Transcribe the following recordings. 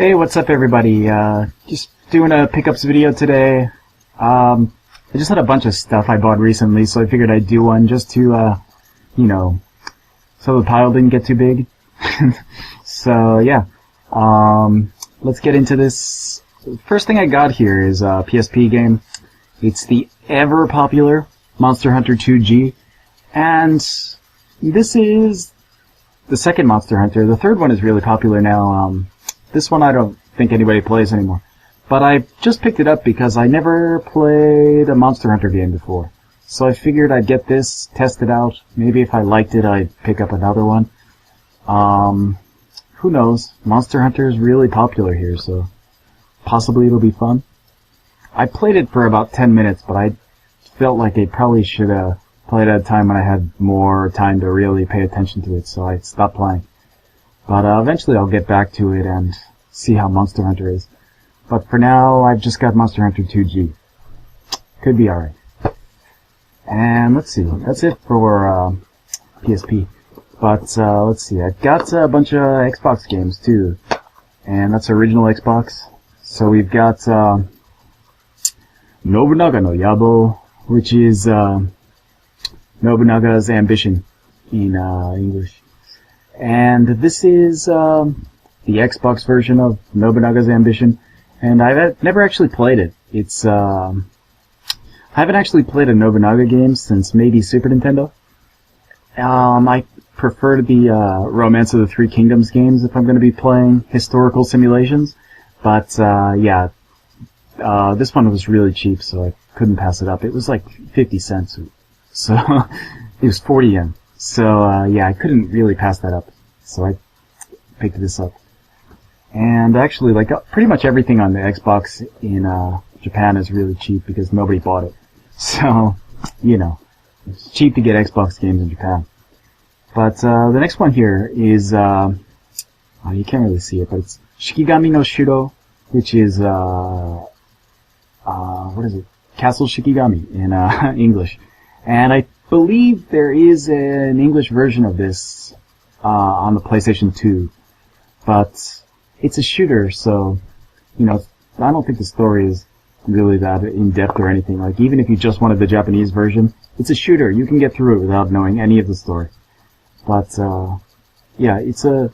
Hey, what's up everybody? Just doing a pickups video today. I just had a bunch of stuff I bought recently, so I figured I'd do one just to, so the pile didn't get too big. So, yeah. Let's get into this. First thing I got here is a PSP game. It's the ever popular Monster Hunter 2G. And this is the second Monster Hunter. The third one is really popular now. This one I don't think anybody plays anymore. But I just picked it up because I never played a Monster Hunter game before. So I figured I'd get this, test it out. Maybe if I liked it, I'd pick up another one. Who knows? Monster Hunter is really popular here, so possibly it'll be fun. I played it for about 10 minutes, but I felt like I probably should have played at a time when I had more time to really pay attention to it, so I stopped playing. But eventually I'll get back to it and see how Monster Hunter is. But for now, I've just got Monster Hunter 2G. Could be alright. And let's see, that's it for PSP. But let's see, I've got a bunch of Xbox games too. And that's original Xbox. So we've got Nobunaga no Yabo, which is Nobunaga's Ambition in English. And this is the Xbox version of Nobunaga's Ambition, and I've never actually played it. It's I haven't actually played a Nobunaga game since maybe Super Nintendo. I prefer the Romance of the Three Kingdoms games if I'm going to be playing historical simulations. But yeah, this one was really cheap, so I couldn't pass it up. It was like 50 cents, so it was 40 yen. So, yeah, I couldn't really pass that up. So I picked this up. And actually, like, pretty much everything on the Xbox in, Japan is really cheap because nobody bought it. So, you know, it's cheap to get Xbox games in Japan. But, the next one here is, oh, you can't really see it, but it's Shikigami no Shuro, which is, what is it? Castle Shikigami in, English. And I believe there is an English version of this on the PlayStation 2, but it's a shooter, so you know, I don't think the story is really that in-depth or anything. Like, even if you just wanted the Japanese version, it's a shooter. You can get through it without knowing any of the story. But yeah, it's a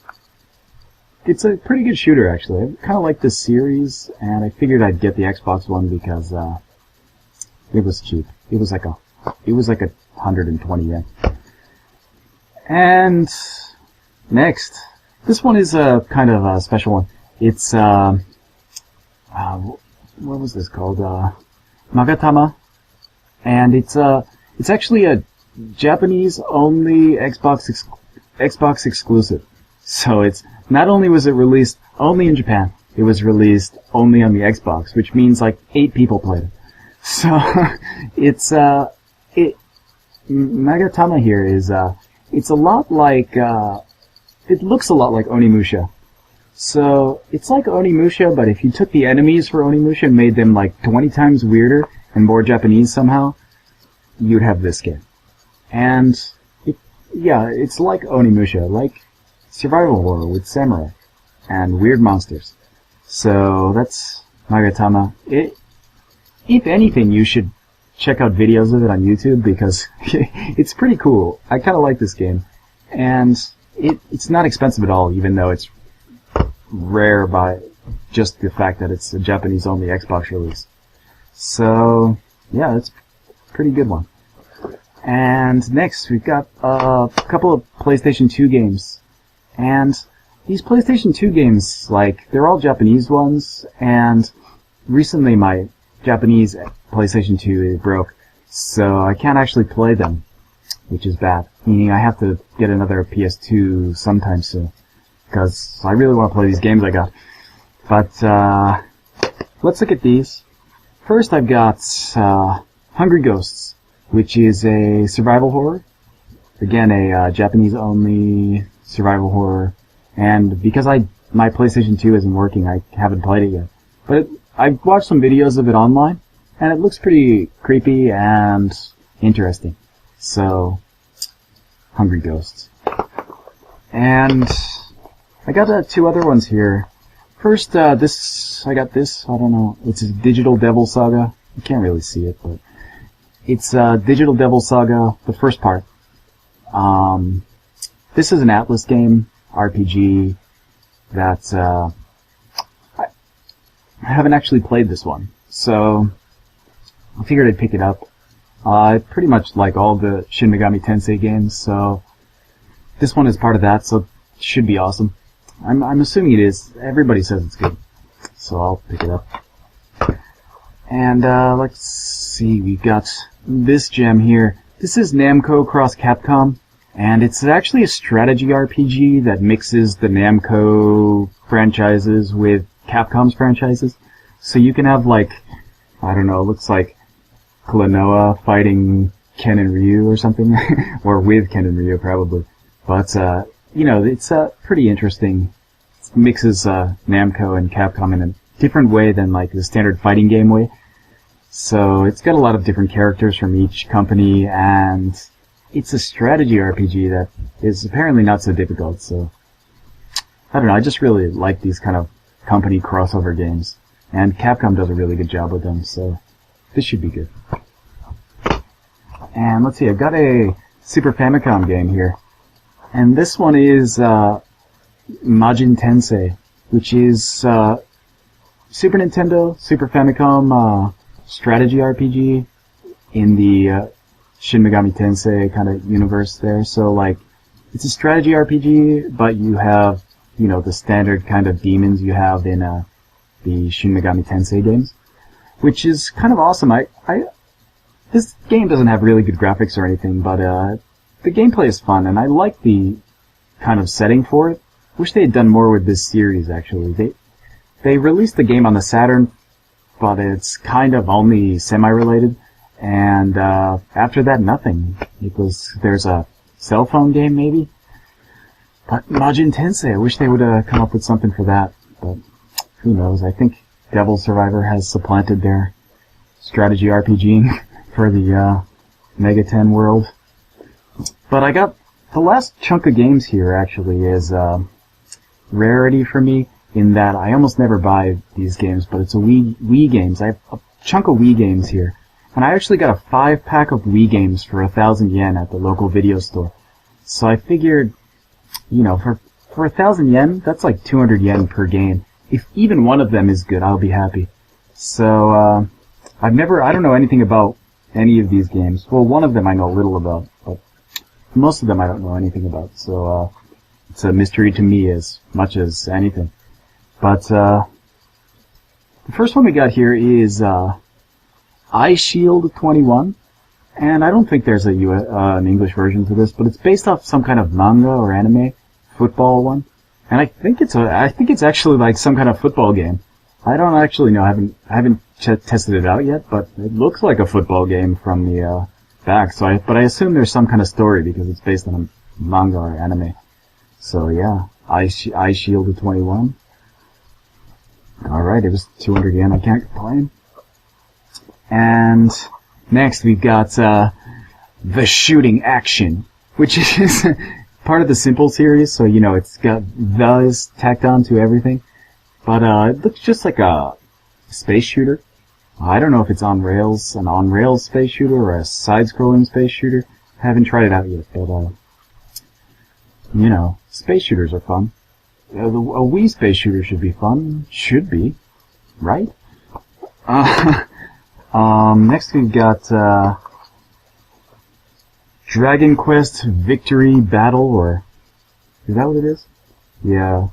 pretty good shooter actually. I kind of like this series, and I figured I'd get the Xbox one because it was cheap. It was like 120 yen. And next, this one is a kind of a special one. It's what was this called? Magatama, and it's actually a Japanese only Xbox exclusive. So it's not only was it released only in Japan, it was released only on the Xbox, which means like 8 people played it. So it's Magatama here is, it's a lot like, it looks a lot like Onimusha. So, it's like Onimusha, but if you took the enemies for Onimusha and made them like 20 times weirder and more Japanese somehow, you'd have this game. And, yeah, it's like Onimusha, like survival horror with samurai and weird monsters. So, that's Magatama. If anything, you should check out videos of it on YouTube because it's pretty cool. I kind of like this game. And it's not expensive at all, even though it's rare by just the fact that it's a Japanese-only Xbox release. So, yeah, it's a pretty good one. And next, we've got a couple of PlayStation 2 games. And these PlayStation 2 games, like, they're all Japanese ones, and recently my Japanese PlayStation 2 broke, so I can't actually play them, which is bad. Meaning I have to get another PS2 sometime soon, because I really want to play these games I got. But let's look at these. First I've got Hungry Ghosts, which is a survival horror. Again, a Japanese-only survival horror. And because my PlayStation 2 isn't working, I haven't played it yet. But I've watched some videos of it online, and it looks pretty creepy and interesting. So, Hungry Ghosts. And I got 2 other ones here. first, I got this, I don't know, it's a Digital Devil Saga. You can't really see it, but it's Digital Devil Saga, the first part. This is an Atlas game, RPG, that, I haven't actually played this one, so I figured I'd pick it up. I pretty much like all the Shin Megami Tensei games, so this one is part of that, so it should be awesome. I'm assuming it is. Everybody says it's good, so I'll pick it up. And let's see, we've got this gem here. This is Namco Cross Capcom, and it's actually a strategy RPG that mixes the Namco franchises with Capcom's franchises. So you can have, like, I don't know, it looks like Klonoa fighting Ken and Ryu or something, or with Ken and Ryu probably. But you know, it's pretty interesting. It mixes Namco and Capcom in a different way than like the standard fighting game way. So it's got a lot of different characters from each company, and it's a strategy RPG that is apparently not so difficult. So I don't know, I just really like these kind of company crossover games, and Capcom does a really good job with them, so this should be good. And let's see, I've got a Super Famicom game here. And this one is Majin Tensei, which is Super Nintendo, Super Famicom strategy RPG in the Shin Megami Tensei kind of universe there. So, like, it's a strategy RPG, but you have, you know, the standard kind of demons you have in the Shin Megami Tensei games, which is kind of awesome. This game doesn't have really good graphics or anything, but the gameplay is fun, and I like the kind of setting for it. Wish they had done more with this series, actually. They released the game on the Saturn, but it's kind of only semi-related, and after that, nothing. There's a cell phone game, maybe? But Majin Tensei, I wish they would have come up with something for that, but who knows. I think Devil Survivor has supplanted their strategy RPGing for the Mega 10 world. But I got the last chunk of games here actually is rarity for me in that I almost never buy these games, but it's a Wii games. I have a chunk of Wii games here, and I actually got a 5-pack of Wii games for 1,000 yen at the local video store. So I figured, you know, for 1,000 yen, that's like 200 yen per game. If even one of them is good, I'll be happy. So I don't know anything about any of these games. Well, one of them I know a little about, but most of them I don't know anything about, so it's a mystery to me as much as anything. But the first one we got here is Eye Shield 21, and I don't think there's an English version for this, but it's based off some kind of manga or anime football one, and I think it's actually like some kind of football game. I don't actually know. I haven't tested it out yet, but it looks like a football game from the back. But I assume there's some kind of story because it's based on a manga or anime. So yeah, Eye Shield 21. All right, it was 200 yen. I can't complain. And next we've got The Shooting Action, which is part of the Simple series. So you know it's got the is tacked on to everything. But it looks just like a space shooter. I don't know if it's an on-rails space shooter or a side-scrolling space shooter. I haven't tried it out yet, but, you know, space shooters are fun. A Wii space shooter should be fun. Should be. Right? Next we've got, Dragon Quest Victory Battle, or, is that what it is? Yeah.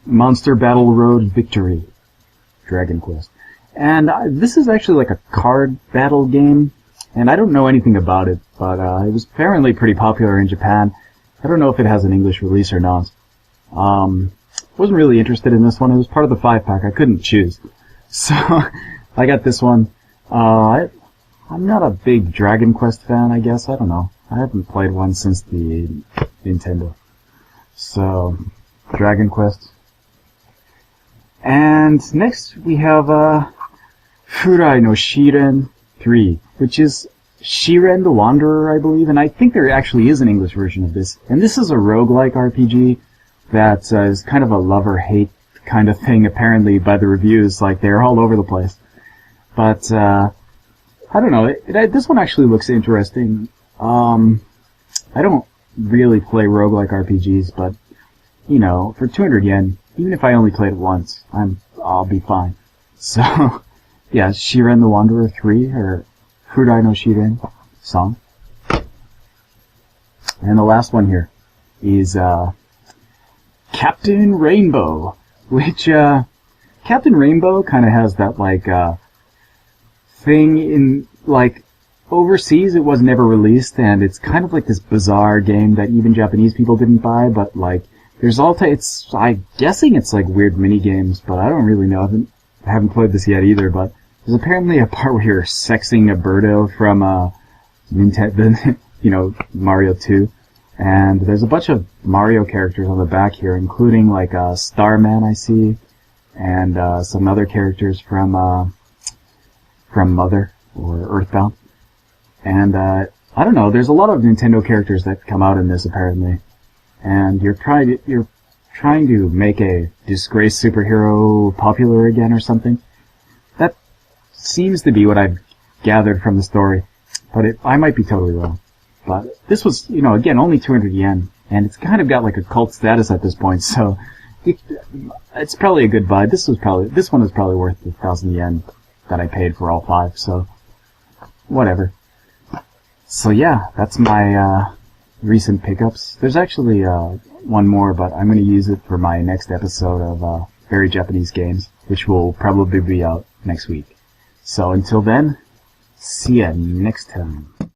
Monster Battle Road Victory. Dragon Quest. And this is actually like a card battle game, and I don't know anything about it, but it was apparently pretty popular in Japan. I don't know if it has an English release or not. Wasn't really interested in this one. It was part of the 5-pack. I couldn't choose. So, I got this one. I'm not a big Dragon Quest fan, I guess. I don't know. I haven't played one since the Nintendo. So, Dragon Quest. And next we have Furai no Shiren 3, which is Shiren the Wanderer, I believe, and I think there actually is an English version of this. And this is a roguelike RPG that is kind of a love-or-hate kind of thing, apparently, by the reviews. Like, they're all over the place. But, I don't know. This one actually looks interesting. I don't really play roguelike RPGs, but, you know, for 200 yen, even if I only played it once, I'll be fine. So, yeah, Shiren the Wanderer 3, or Furai no Shiren song. And the last one here is, Captain Rainbow, which, Captain Rainbow kind of has that, like, thing in, like, overseas it was never released, and it's kind of like this bizarre game that even Japanese people didn't buy, but, like, there's I'm guessing it's like weird mini games, but I don't really know. I haven't played this yet either, but there's apparently a part where you're sexing a birdo from, Nintendo, you know, Mario 2. And there's a bunch of Mario characters on the back here, including like Starman I see, and some other characters from Mother or Earthbound. And I don't know, there's a lot of Nintendo characters that come out in this apparently. And you're trying to make a disgraced superhero popular again or something. That seems to be what I've gathered from the story, but I might be totally wrong. But this was, you know, again, only 200 yen, and it's kind of got like a cult status at this point, so it's probably a good buy. This one is probably worth the 1,000 yen that I paid for all 5, so whatever. So yeah, that's my recent pickups. There's actually one more, but I'm going to use it for my next episode of Very Japanese Games, which will probably be out next week. So until then, see ya next time.